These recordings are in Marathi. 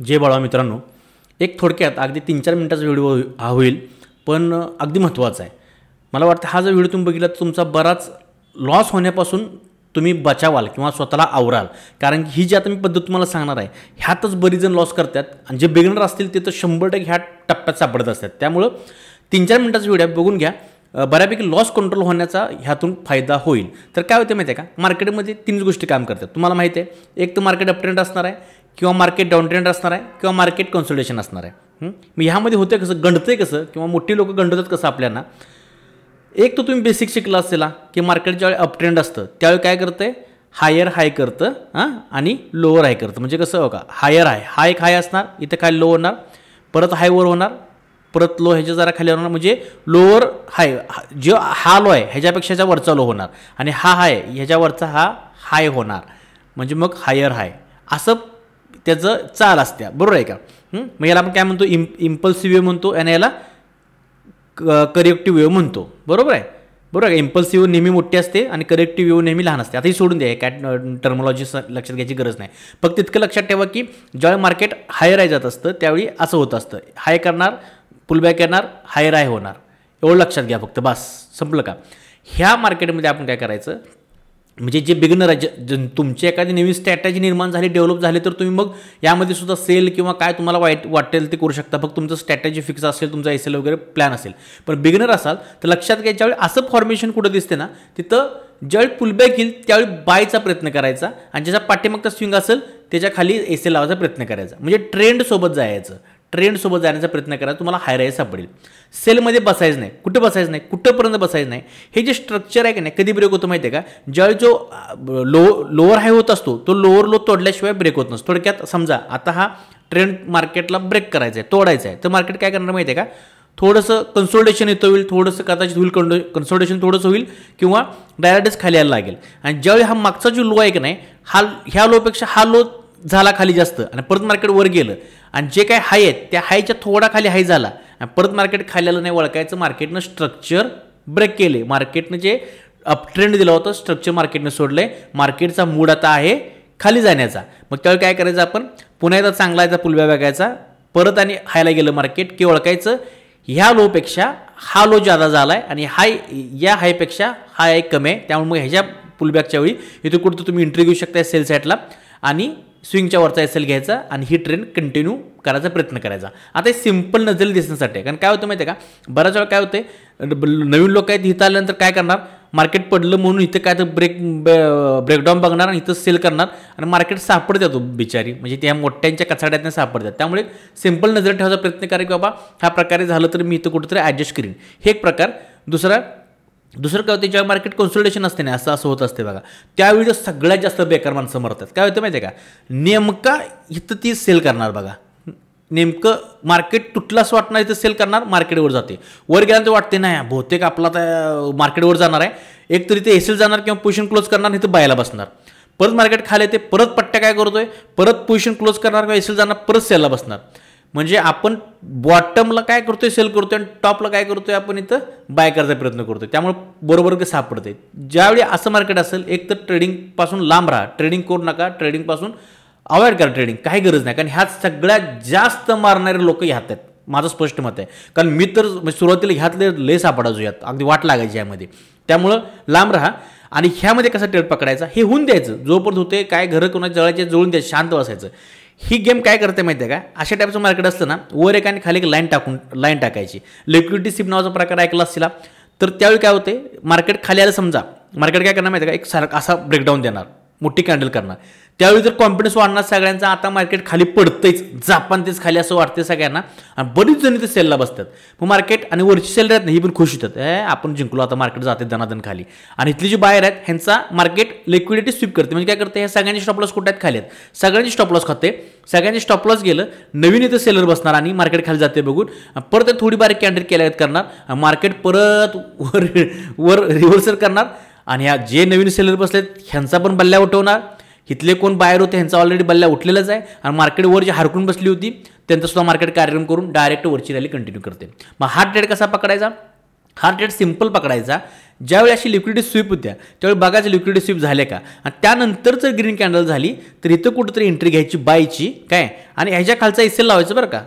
जय बाळा मित्रांनो, एक थोडक्यात अगदी 3-4 मिनिटाचा व्हिडिओ हा होईल, पण अगदी महत्त्वाचा आहे. मला वाटतं हा जर व्हिडिओ तुम्ही बघितला तर तुमचा बराच लॉस होण्यापासून तुम्ही बचावाल किंवा स्वतःला आवराल. कारण की ही जी आता मी पद्धत तुम्हाला सांगणार आहे ह्यातच बरीच जण लॉस करतात आणि जे बिगिनर असतील ते तर 100% ह्या टप्प्यात सापडत असतात. त्यामुळं 3-4 मिनिटाचा व्हिडिओ बघून घ्या. बऱ्यापैकी लॉस कंट्रोल होण्याचा ह्यातून फायदा होईल. तर काय होते माहिती आहे का, मार्केटमध्ये 3 गोष्टी काम करतात. तुम्हाला माहिती आहे, एक तर मार्केट अपट्रेंड असणार आहे किंवा मार्केट डाऊन ट्रेंड असणार आहे किंवा मार्केट कन्सोलिडेशन असणार आहे. मग ह्यामध्ये होते कसं, गणतंय कसं किंवा मोठी लोक गणतात कसं आपल्याला. एक तर तुम्ही बेसिक शिकला असेला की मार्केट ज्यावेळी अपट्रेंड असतं त्यावेळी काय करतं, हायर हाय करतं आणि लोअर हाय करतं. म्हणजे कसं बघा, हायर हाय, हा एक हाय असणार, इथं काय लो होणार, परत हाय वर होणार, परत लो ह्याच्या जरा खाली होणार. म्हणजे लोअर हाय जो हा लो आहे ह्याच्यापेक्षा ह्याच्या वरचा लो होणार आणि हा हाय ह्याच्यावरचा हा हाय होणार. म्हणजे मग हायर हाय असं त्याचं चाल असते, बरोबर आहे का. मग याला आपण काय म्हणतो, इम्पल्सिव्ह वेव्ह म्हणतो आणि याला करेक्टिव्ह वेव्ह म्हणतो. बरोबर आहे, बरोबर आहे. इम्पल्सिव्ह वेव्ह नेहमी मोठी असते आणि करेक्टिव्ह वेव्ह नेहमी लहान असते. आता ही सोडून द्या, काय टर्मॉलॉजी लक्षात घ्यायची गरज नाही. फक्त तितकं लक्षात ठेवा की ज्यावेळी मार्केट हायर हाय जात असतं त्यावेळी असं होत असतं, हाय करणार, पुलबॅक येणार, हायर हाय होणार. एवढं लक्षात घ्या फक्त, बस संपलं का. ह्या मार्केटमध्ये आपण काय करायचं, म्हणजे जे बिगिनर आहे, तुमची एखादी नवीन स्ट्रॅटेजी निर्माण झाली, डेव्हलप झाली, तर तुम्ही मग यामध्ये सुद्धा सेल किंवा काय तुम्हाला वाटेल ते करू शकता. फक्त तुमचं स्ट्रॅटेजी फिक्स असेल, तुमचा एसएल वगैरे प्लॅन असेल. पण बिगिनर असाल तर लक्षात घ्या, ज्यावेळी असं फॉर्मेशन कुठं दिसते ना, तिथं ज्यावेळी पुलबॅक येईल त्यावेळी बायचा प्रयत्न करायचा आणि ज्याचा पाठीमागचा स्विंग असेल त्याच्या खाली एसएल लावायचा प्रयत्न करायचा. म्हणजे ट्रेंडसोबत जायचं, ट्रेंडसोबत जाण्याचा प्रयत्न करा, तुम्हाला हायर हाय सापडेल. सेलमध्ये बसायचं नाही, कुठं बसायचं नाही, कुठंपर्यंत बसायचं नाही. हे जे स्ट्रक्चर आहे की नाही, कधी ब्रेक होतं माहिती आहे का, ज्यावेळी जो लोअर हाय होत असतो तो लोअर लो तोडल्याशिवाय ब्रेक होत नसतो. थोडक्यात समजा आता हा ट्रेंड मार्केटला ब्रेक करायचा आहे, तोडायचा आहे, तर मार्केट काय करणार माहिती आहे का, थोडंसं कन्सोलिडेशन येतं होईल, थोडंसं कदाचित होईल, कन्सोलिडेशन थोडंसं होईल किंवा डायरेक्टच खाली यायला लागेल. आणि ज्यावेळी हा मागचा जो लो आहे की नाही, ह्या लोपेक्षा हा लो झाला खाली जास्त आणि परत मार्केट वर गेलं आणि जे काय हाय आहेत त्या हायच्या थोडा खाली हाय झाला आणि परत मार्केट खाली आलं नाही, ओळखायचं मार्केटनं स्ट्रक्चर ब्रेक केले. मार्केटनं जे अपट्रेंड दिला होता स्ट्रक्चर मार्केटनं सोडलंय, मार्केटचा मूड आता आहे खाली जाण्याचा. मग त्यावेळी काय करायचं, आपण पुन्हा एकदा चांगला याचा पुलबॅक बघायचा, परत आणि हायला गेलं मार्केट की ओळखायचं ह्या लोपेक्षा हा लो जादा झाला आहे आणि हाय या हायपेक्षा हा एक कमी आहे. त्यामुळे मग ह्याच्या पुलबॅकच्या वेळी इथे कुठं तुम्ही एंट्री घेऊ शकता सेल साईडला आणि स्विंगच्या वरचा एसएल घ्यायचा आणि ही ट्रेंड कंटिन्यू करायचा प्रयत्न करायचा. आता हे सिंपल नजरेला दिसण्यासाठी, कारण काय होतं माहिती आहे का, बऱ्याच वेळा काय होते, नवीन लोक आहेत इथं आल्यानंतर काय करणार, मार्केट पडलं म्हणून इथं काय तर ब्रेकडाऊन बघणार आणि इथं सेल करणार आणि मार्केट सापडतात तो बिचारी, म्हणजे त्या मोठ्यांच्या कचाड्यातनं सापडतात. त्यामुळे सिंपल नजर ठेवायचा प्रयत्न करा की बाबा ह्या प्रकारे झालं तर मी इथं कुठेतरी ॲडजस्ट करीन. हे एक प्रकार. दुसरं काय होते, जेव्हा मार्केट कन्सोलिडेशन असते ना, असं होत असते बघा, त्यावेळी सगळ्यात जास्त बेकार माणसं मरतात. काय होतं माहिती आहे का, नेमका इथं ती सेल करणार बघा, नेमकं मार्केट तुटलं असं वाटणार, इथं सेल करणार, मार्केटवर जाते. वर गेल्यानंतर वाटते नाही बहुतेक आपला तर मार्केटवर जाणार आहे, एक तरी ते एसएल जाणार किंवा पोझिशन क्लोज करणार, इथं बायला बसणार. परत मार्केट खाली येते, परत पट्ट्या काय करतोय, परत पोझिशन क्लोज करणार किंवा एसएल जाणार, परत सेलला बसणार. म्हणजे आपण बॉटमला काय करतोय, सेल करतोय आणि टॉपला काय करतोय, आपण इथं बाय करायचा प्रयत्न करतोय. त्यामुळे बरोबर ते सापडते. ज्यावेळी असं मार्केट असेल, एक तर ट्रेडिंगपासून लांब राहा, ट्रेडिंग करू नका, ट्रेडिंगपासून अवॉइड करा ट्रेडिंग, काही गरज नाही. कारण ह्यात सगळ्यात जास्त मारणारे लोक ह्यात आहेत, माझं स्पष्ट मत आहे. कारण मी तर सुरुवातीला ह्यातले लय सापडायचो, यात अगदी वाट लागायची यामध्ये. त्यामुळं लांब राहा आणि ह्यामध्ये कसा ट्रेड पकडायचा हे होऊन द्यायचं, जोपर्यंत होते काय घरं कोणाच्या जळायचे जुळून द्यायचं, शांत बसायचं. ही गेम काय करते माहिती आहे का, अशा टाईपचं मार्केट असतं ना, वर एक आणि खाली एक लाईन टाकायची. लिक्विडिटी सिप नावाचा प्रकार ऐकला असला तर त्यावेळी काय होते, मार्केट खाली आलं समजा, मार्केट काय करणार माहिती आहे का, एक सारखा असा ब्रेकडाऊन देणार, मोठी कॅन्डल करणार. त्यावेळी जर कॉन्फिडन्स वाढणार सगळ्यांचा, आता मार्केट खाली पडतंच, जापान तेच खाली असं वाटते सगळ्यांना आणि बरीच जण ते सेलला बसतात. मग मार्केट आणि वरची सेल राहत नाही, ही पण खुश होतात, आपण जिंकलो, आता मार्केट जाते दनादन खाली. आणि इथली जी बायर आहेत ह्यांचा मार्केट लिक्विडिटी स्वीप करते. म्हणजे काय करते, ह्या सगळ्यांची स्टॉपलॉस कुठे आहेत, खाली आहेत, सगळ्यांची स्टॉपलॉस खाते, सगळ्यांची स्टॉपलॉस गेलं, नवीन इथं सेलर बसणार आणि मार्केट खाली जाते बघून परत थोडी बारीक कॅन्डल केल्या करणार, मार्केट परत वर रिव्हर्सल करणार आणि ह्या जे नवीन सेलर बसलेत ह्यांचा पण बल्ल्या उठवणार. इथले कोण बाहेर होते ह्यांचा ऑलरेडी बल्ल्या उठलेलाच आहे आणि मार्केटवर जी हरकून बसली होती त्यांचं सुद्धा मार्केट कार्यक्रम करून डायरेक्ट वरची रॅली कंटिन्यू करते. मग हा ट्रेड कसा पकडायचा, हा ट्रेड सिंपल पकडायचा. ज्यावेळी अशी लिक्विडिटी स्वीप होत्या त्यावेळी बघायचं लिक्विडिटी स्वीप झाले का, आणि त्यानंतर जर ग्रीन कॅन्डल झाली तर इथं कुठंतरी एंट्री घ्यायची बायची काय, आणि ह्याच्या खालचा एसएल लावायचं बरं का,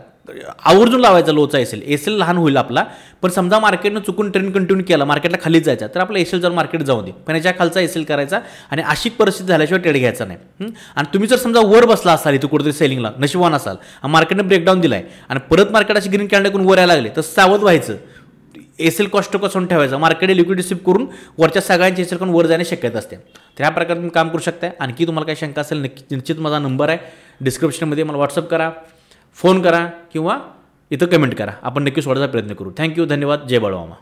आवर्जून लावायचा लोचा एसएल लहान होईल आपला. पण समजा मार्केटनं चुकून ट्रेंड कंटिन्यू केला, मार्केटला खालीच जायचा, तर आपला एसएल जर मार्केट जाऊ दे, पण याच्या खालचा एसएल करायचा आणि अशी परिस्थिती झाल्याशिवाय ट्रेड घ्यायचा नाही. आणि तुम्ही जर समजा वर बसला असाल इथं कुठेतरी सेलिंगला, नशिबान असाल, मार्केटनं ब्रेकडाऊन दिलाय आणि परत मार्केट अशी ग्रीन कॅन्डल वर यायला लागले, तर सावध व्हायचं, एसएल कॉस्ट कसून ठेवायचं, मार्केट लिक्विडिटी स्वीप करून वरच्या सगळ्यांची एसएल करून वर जाण्याची शक्यता असते. तर ह्या प्रकारे तुम्ही काम करू शकता. आणखी तुम्हाला काही शंका असेल निश्चित माझा नंबर आहे डिस्क्रिप्शनमध्ये, मला व्हॉट्सअप करा, फोन करा किंवा इथं कमेंट करा, आपण नक्की सोडायचा प्रयत्न करू. थँक्यू, धन्यवाद, जय बाळूमामा.